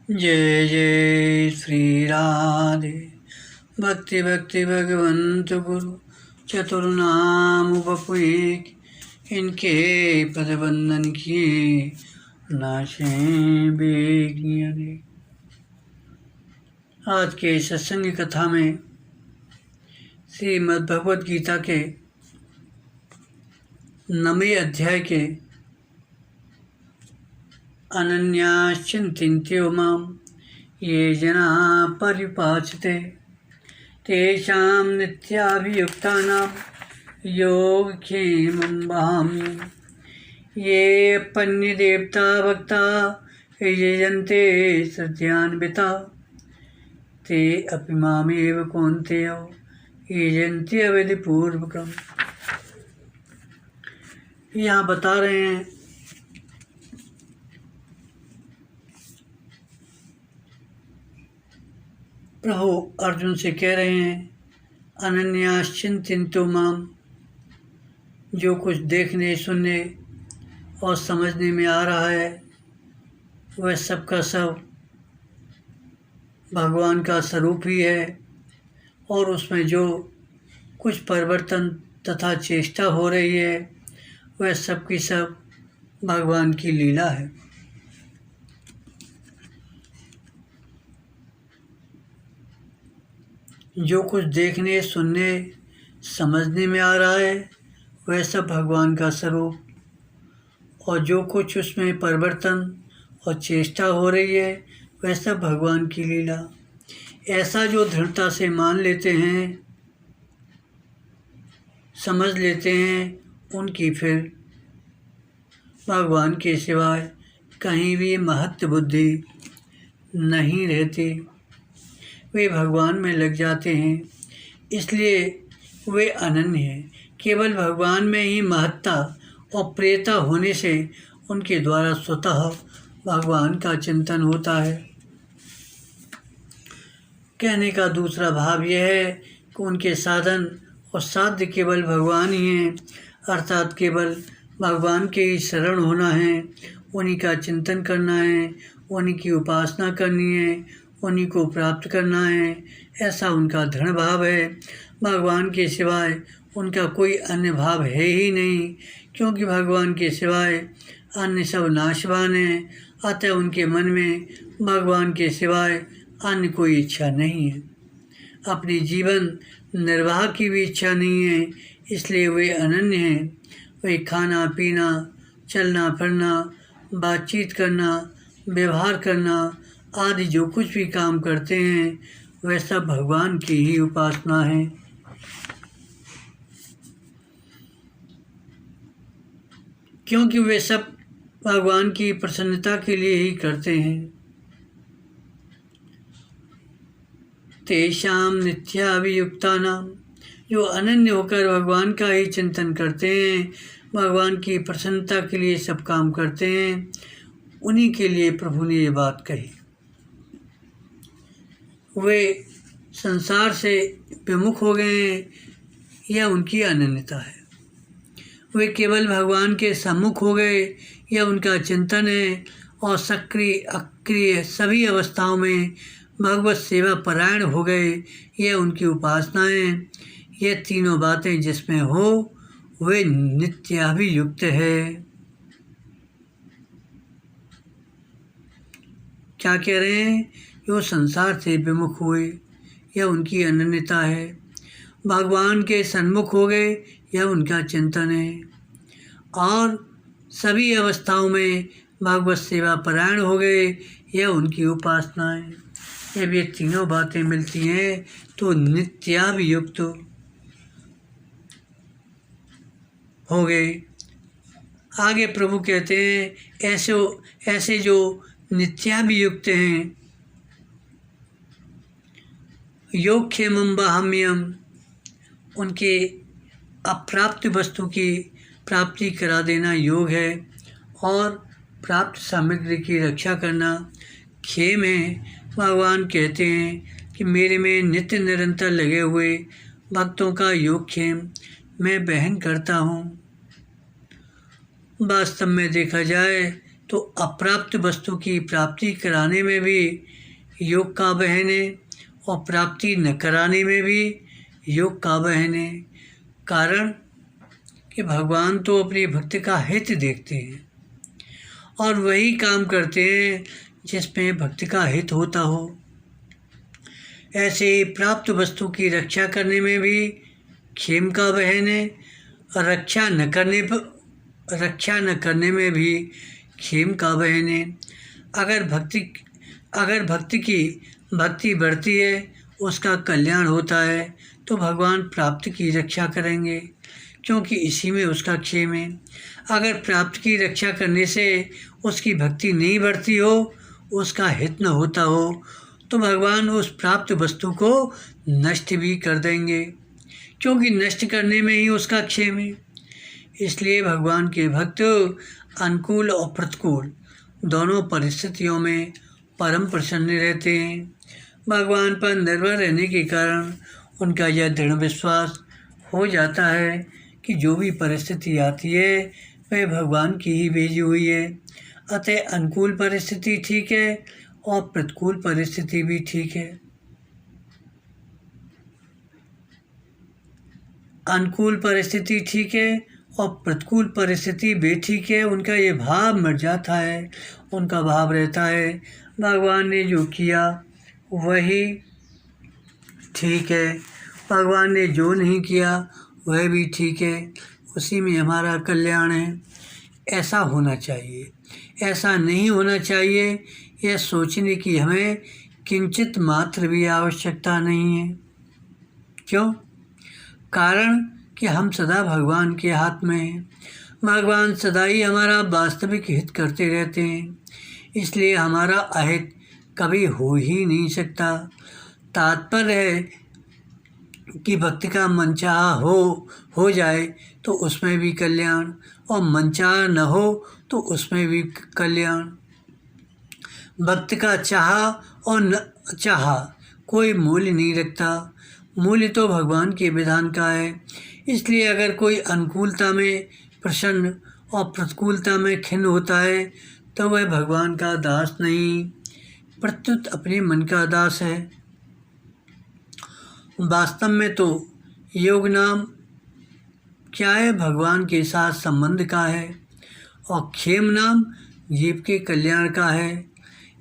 जय जय श्री राधे। भक्ति भक्ति भगवंत गुरु चतुर्नाम उपपुएक, इनके पदबंधन किए नाशे बेगियाँ। आज के सत्संग कथा में श्रीमद् भगवद गीता के 9वें अध्याय के अनन्याश्चिन्त्यो मां ये जनाः पर्युपासते तेषां नित्याभियुक्तानां योगक्षेमं वहामि। ये पन्यदेवता भक्ता यजन्ते श्रद्धयान्विता ते अपि मामेव कौन्तेय यजन्ति अविधिपूर्वकम्। यहाँ बता रहे हैं प्रभु अर्जुन से कह रहे हैं, अनन्याश्चिन्तो माम, जो कुछ देखने सुनने और समझने में आ रहा है वह सब का सब भगवान का स्वरूप ही है, और उसमें जो कुछ परिवर्तन तथा चेष्टा हो रही है वह सब की सब भगवान की लीला है। जो कुछ देखने सुनने समझने में आ रहा है वह सब भगवान का स्वरूप, और जो कुछ उसमें परिवर्तन और चेष्टा हो रही है वह सब भगवान की लीला। ऐसा जो दृढ़ता से मान लेते हैं, समझ लेते हैं, उनकी फिर भगवान के सिवाय कहीं भी महत्व बुद्धि नहीं रहती। वे भगवान में लग जाते हैं, इसलिए वे अनन्य हैं। केवल भगवान में ही महत्ता और प्रियता होने से उनके द्वारा स्वतः भगवान का चिंतन होता है। कहने का दूसरा भाव यह है कि उनके साधन और साध्य केवल भगवान ही हैं, अर्थात केवल भगवान के ही शरण होना है, उन्हीं का चिंतन करना है, उन्हीं की उपासना करनी है, उन्हीं को प्राप्त करना है, ऐसा उनका दृढ़ भाव है। भगवान के सिवाय उनका कोई अन्य भाव है ही नहीं, क्योंकि भगवान के सिवाय अन्य सब नाशवान हैं। अतः उनके मन में भगवान के सिवाय अन्य कोई इच्छा नहीं है, अपनी जीवन निर्वाह की भी इच्छा नहीं है, इसलिए वे अनन्य हैं। वे खाना पीना, चलना फिरना, बातचीत करना, व्यवहार करना आदि जो कुछ भी काम करते हैं वह सब भगवान की ही उपासना है। क्योंकि वे सब भगवान की प्रसन्नता के लिए ही करते हैं। तेषां नित्याभियुक्तानां, जो अनन्य होकर भगवान का ही चिंतन करते हैं, भगवान की प्रसन्नता के लिए सब काम करते हैं, उन्हीं के लिए प्रभु ने ये बात कही। वे संसार से विमुख हो गए हैं, यह उनकी अनन्यता है। वे केवल भगवान के सम्मुख हो गए, यह उनका चिंतन है, और सक्रिय अक्रिय सभी अवस्थाओं में भगवत सेवा परायण हो गए, यह उनकी उपासना है। यह तीनों बातें जिसमें हो वे नित्याभियुक्त है। क्या कह रहे हैं? जो संसार से विमुख हुए, यह उनकी अनन्यता है। भगवान के सन्मुख हो गए, यह उनका चिंतन है, और सभी अवस्थाओं में भगवत सेवा परायण हो गए, यह उनकी उपासना है। जब ये तीनों बातें मिलती हैं तो नित्याभियुक्त हो गए। आगे प्रभु कहते हैं, ऐसे जो नित्याभियुक्त हैं, योगक्षेमं वहाम्यहम्, उनके अप्राप्त वस्तु की प्राप्ति करा देना योग है, और प्राप्त सामग्री की रक्षा करना क्षेम है। भगवान कहते हैं कि मेरे में नित्य निरंतर लगे हुए भक्तों का योगक्षेम मैं वहन करता हूँ। वास्तव में देखा जाए तो अप्राप्त वस्तु की प्राप्ति कराने में भी योग का बहन है और प्राप्ति न कराने में भी योग का बहन है। कारण कि भगवान तो अपने भक्त का हित देखते हैं और वही काम करते हैं जिसमें भक्त का हित होता हो। ऐसे ही प्राप्त वस्तु की रक्षा करने में भी क्षेम का बहन है और रक्षा न करने में भी क्षेम का बहन है। अगर भक्ति बढ़ती है, उसका कल्याण होता है, तो भगवान प्राप्त की रक्षा करेंगे, क्योंकि इसी में उसका क्षेम है। अगर प्राप्त की रक्षा करने से उसकी भक्ति नहीं बढ़ती हो, उसका हित न होता हो, तो भगवान उस प्राप्त वस्तु को नष्ट भी कर देंगे, क्योंकि नष्ट करने में ही उसका क्षेम है। इसलिए भगवान के भक्त अनुकूल और प्रतिकूल दोनों परिस्थितियों में परम प्रसन्न रहते हैं। भगवान पर निर्भर रहने के कारण उनका यह दृढ़ विश्वास हो जाता है कि जो भी परिस्थिति आती है वह भगवान की ही भेजी हुई है। अतः अनुकूल परिस्थिति ठीक है और प्रतिकूल परिस्थिति भी ठीक है। अनुकूल परिस्थिति ठीक है और प्रतिकूल परिस्थिति भी ठीक है। उनका ये भाव मर जाता है, उनका भाव रहता है भगवान ने जो किया वही ठीक है, भगवान ने जो नहीं किया वह भी ठीक है, उसी में हमारा कल्याण है। ऐसा होना चाहिए, ऐसा नहीं होना चाहिए, यह सोचने की हमें किंचित मात्र भी आवश्यकता नहीं है। क्यों? कारण कि हम सदा भगवान के हाथ में हैं। भगवान सदा ही हमारा वास्तविक हित करते रहते हैं, इसलिए हमारा अहित कभी हो ही नहीं सकता। तात्पर्य है कि भक्ति का मनचाहा हो जाए तो उसमें भी कल्याण, और मनचाहा न हो तो उसमें भी कल्याण। भक्त का चाहा और न चाहा कोई मूल्य नहीं रखता, मूल्य तो भगवान के विधान का है। इसलिए अगर कोई अनुकूलता में प्रसन्न और प्रतिकूलता में खिन्न होता है तो वह भगवान का दास नहीं, प्रत्युत अपने मन का दास है। वास्तव में तो योग नाम क्या है? भगवान के साथ संबंध का है, और क्षेम नाम जीव के कल्याण का है।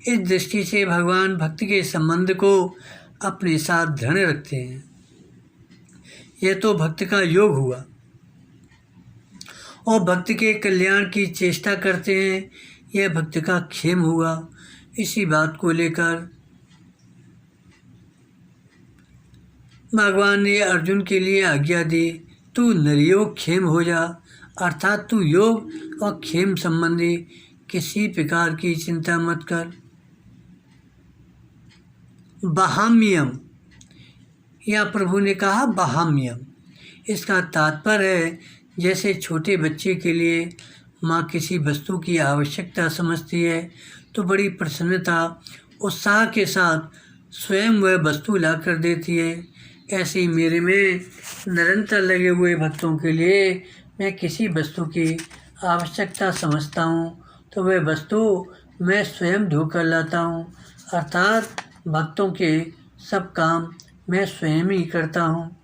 इस दृष्टि से भगवान भक्ति के संबंध को अपने साथ दृढ़ रखते हैं। यह तो भक्त का योग हुआ, और भक्त के कल्याण की चेष्टा करते हैं, यह भक्त का क्षेम हुआ। इसी बात को लेकर भगवान ने अर्जुन के लिए आज्ञा दी, तू निर्योग क्षेम हो जा, अर्थात तू योग और क्षेम संबंधी किसी प्रकार की चिंता मत कर। बहाम्यम, या प्रभु ने कहा बहाम्यम, इसका तात्पर्य है जैसे छोटे बच्चे के लिए माँ किसी वस्तु की आवश्यकता समझती है तो बड़ी प्रसन्नता उत्साह के साथ स्वयं वह वस्तु ला कर देती है, ऐसे ही मेरे में निरंतर लगे हुए भक्तों के लिए मैं किसी वस्तु की आवश्यकता समझता हूँ तो वह वस्तु मैं स्वयं ढूंढकर लाता हूँ, अर्थात भक्तों के सब काम मैं स्वयं ही करता हूँ।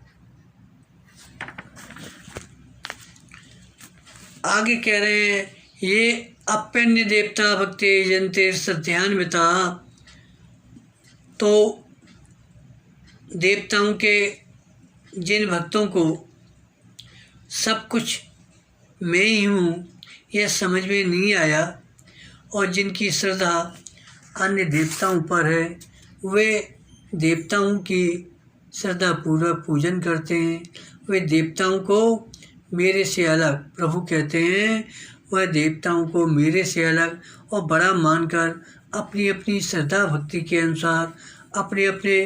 आगे कह रहे हैं, ये अप्यन्य देवता भक्ति जंते सत्यान्विता, तो देवताओं के जिन भक्तों को सब कुछ मैं ही हूँ यह समझ में नहीं आया और जिनकी श्रद्धा अन्य देवताओं पर है, वे देवताओं की श्रद्धा पूर्वक पूजन करते हैं। वे देवताओं को मेरे से अलग, प्रभु कहते हैं, वह देवताओं को मेरे से अलग और बड़ा मानकर अपनी अपनी श्रद्धा भक्ति के अनुसार अपने अपने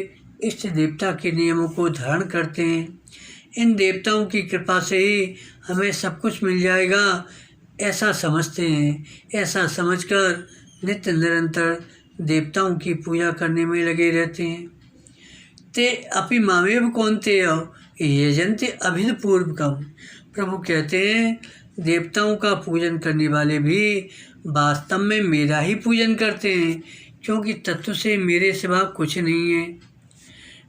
इष्ट देवता के नियमों को धारण करते हैं। इन देवताओं की कृपा से ही हमें सब कुछ मिल जाएगा, ऐसा समझते हैं। ऐसा समझकर नित्य निरंतर देवताओं की पूजा करने में लगे रहते हैं। ते अपि मामेव कौन्तेय यजन्ते अभिधपूर्वकम्, प्रभु कहते हैं देवताओं का पूजन करने वाले भी वास्तव में मेरा ही पूजन करते हैं, क्योंकि तत्व से मेरे सिवा कुछ नहीं है।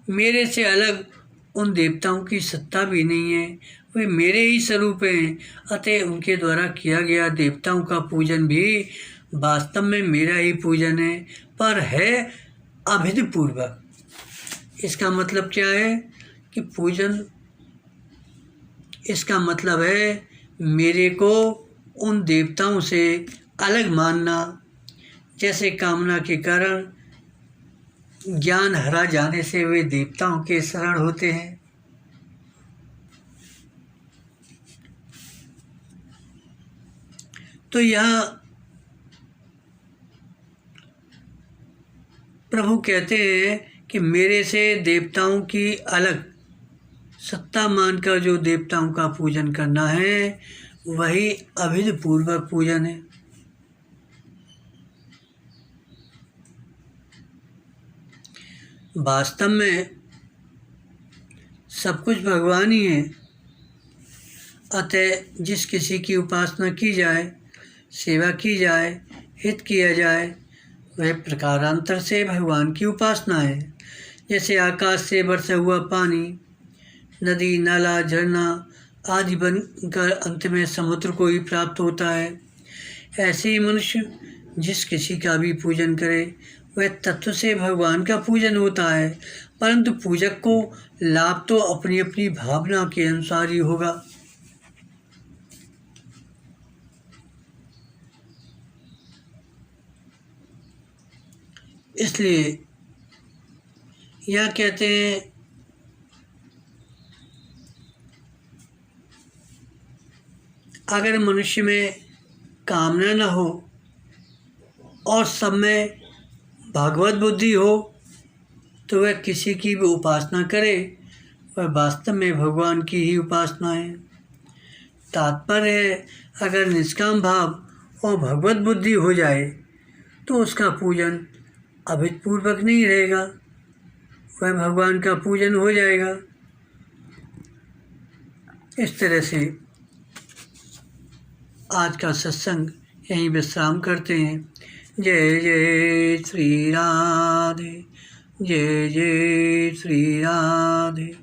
मेरे से अलग उन देवताओं की सत्ता भी नहीं है, वे मेरे ही स्वरूप हैं। अतः उनके द्वारा किया गया देवताओं का पूजन भी वास्तव में मेरा ही पूजन है, पर है अभिधि पूर्वक। इसका मतलब क्या है कि पूजन, इसका मतलब है मेरे को उन देवताओं से अलग मानना। जैसे कामना के कारण ज्ञान हरा जाने से वे देवताओं के शरण होते हैं। तो यह प्रभु कहते हैं कि मेरे से देवताओं की अलग सत्ता मानकर जो देवताओं का पूजन करना है, वही अभिधि पूर्वक पूजन है। वास्तव में सब कुछ भगवान ही है। अतः जिस किसी की उपासना की जाए, सेवा की जाए, हित किया जाए, वह प्रकारांतर से भगवान की उपासना है। जैसे आकाश से बरसा हुआ पानी नदी, नाला, झरना आदि बनकर अंत में समुद्र को ही प्राप्त होता है, ऐसे ही मनुष्य जिस किसी का भी पूजन करे, वह तत्व से भगवान का पूजन होता है। परंतु पूजक को लाभ तो अपनी अपनी भावना के अनुसार ही होगा। इसलिए यह कहते हैं अगर मनुष्य में कामना न हो और सब में भागवत बुद्धि हो, तो वह किसी की भी उपासना करे, वह वास्तव में भगवान की ही उपासना है। तात्पर्य है, अगर निष्काम भाव और भगवत बुद्धि हो जाए तो उसका पूजन अभिधपूर्वक नहीं रहेगा, वह भगवान का पूजन हो जाएगा। इस तरह से आज का सत्संग यहीं विश्राम करते हैं। जय जय श्री राधे, जय जय श्री राधे,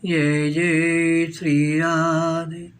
जय जय श्री राधे।